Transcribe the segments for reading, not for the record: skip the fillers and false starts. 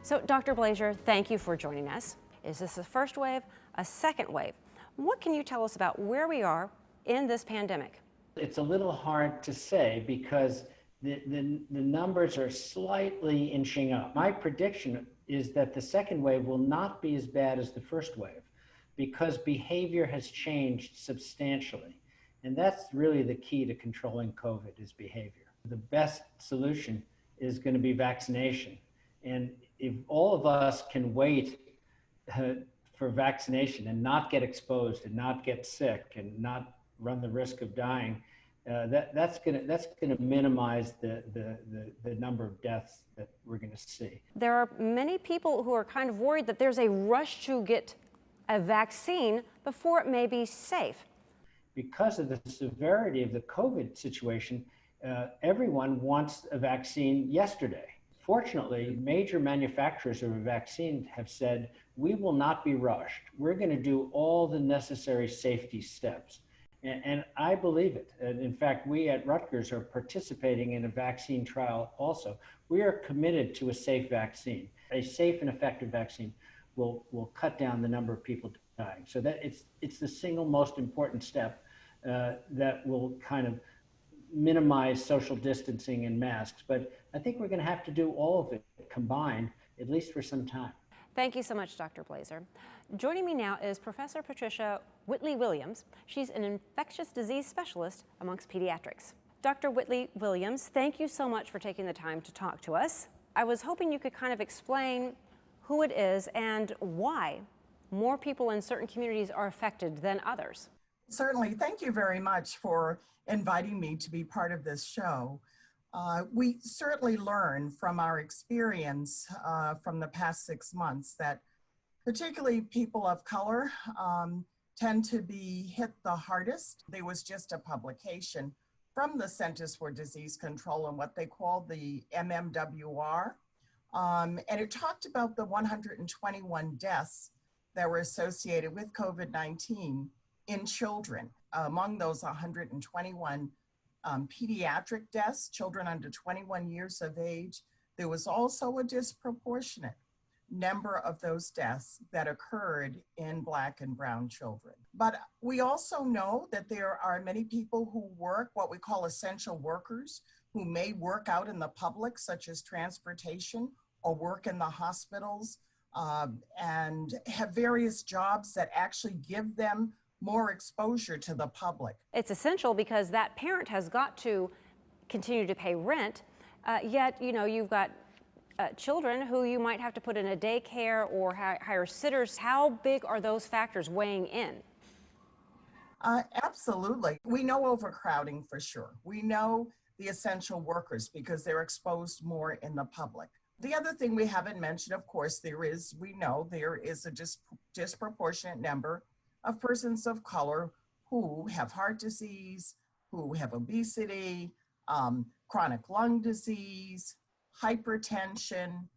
So, Dr. Blazer, thank you for joining us. Is this a first wave, a second wave? What can you tell us about where we are in this pandemic? It's a little hard to say because the numbers are slightly inching up. My prediction is that the second wave will not be as bad as the first wave because behavior has changed substantially. And that's really the key to controlling COVID is behavior. The best solution is going to be vaccination. And if all of us can wait for vaccination and not get exposed and not get sick and not run the risk of dying, that's gonna minimize the number of deaths that we're gonna see. There are many people who are kind of worried that there's a rush to get a vaccine before it may be safe. Because of the severity of the COVID situation, everyone wants a vaccine yesterday. Fortunately, major manufacturers of a vaccine have said, we will not be rushed. We're going to do all the necessary safety steps. And I believe it. And in fact, we at Rutgers are participating in a vaccine trial also. We are committed to a safe vaccine. A safe and effective vaccine will cut down the number of people dying. So that it's the single most important step that will kind of minimize social distancing and masks. But I think we're going to have to do all of it combined, at least for some time. Thank you so much, Dr. Blazer. Joining me now is Professor Patricia Whitley-Williams. She's an infectious disease specialist amongst pediatrics. Dr. Whitley-Williams, thank you so much for taking the time to talk to us. I was hoping you could kind of explain who it is and why more people in certain communities are affected than others. Certainly. Thank you very much for inviting me to be part of this show. We certainly learn from our experience from the past 6 months that particularly people of color tend to be hit the hardest. There was just a publication from the Centers for Disease Control and what they call the MMWR. And it talked about the 121 deaths that were associated with COVID-19 in children. Among those 121 pediatric deaths, children under 21 years of age, there was also a disproportionate number of those deaths that occurred in Black and brown children. But we also know that there are many people who work what we call essential workers, who may work out in the public, such as transportation, or work in the hospitals, and have various jobs that actually give them more exposure to the public. It's essential because that parent has got to continue to pay rent, yet you've got children who you might have to put in a daycare or hire sitters. How big are those factors weighing in? Absolutely. We know overcrowding for sure. We know the essential workers because they're exposed more in the public. The other thing we haven't mentioned, of course, we know there is a disproportionate number of persons of color who have heart disease, who have obesity, chronic lung disease, hypertension,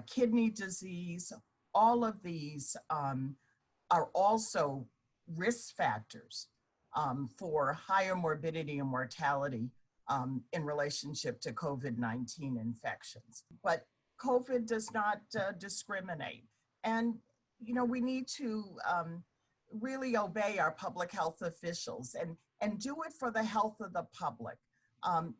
kidney disease. All of these are also risk factors for higher morbidity and mortality in relationship to COVID-19 infections. But COVID does not discriminate. And, we need to really obey our public health officials and do it for the health of the public.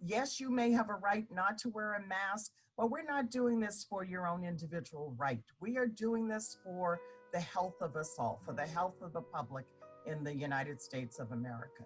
Yes, you may have a right not to wear a mask, but we're not doing this for your own individual right. We are doing this for the health of us all, for the health of the public in the United States of America.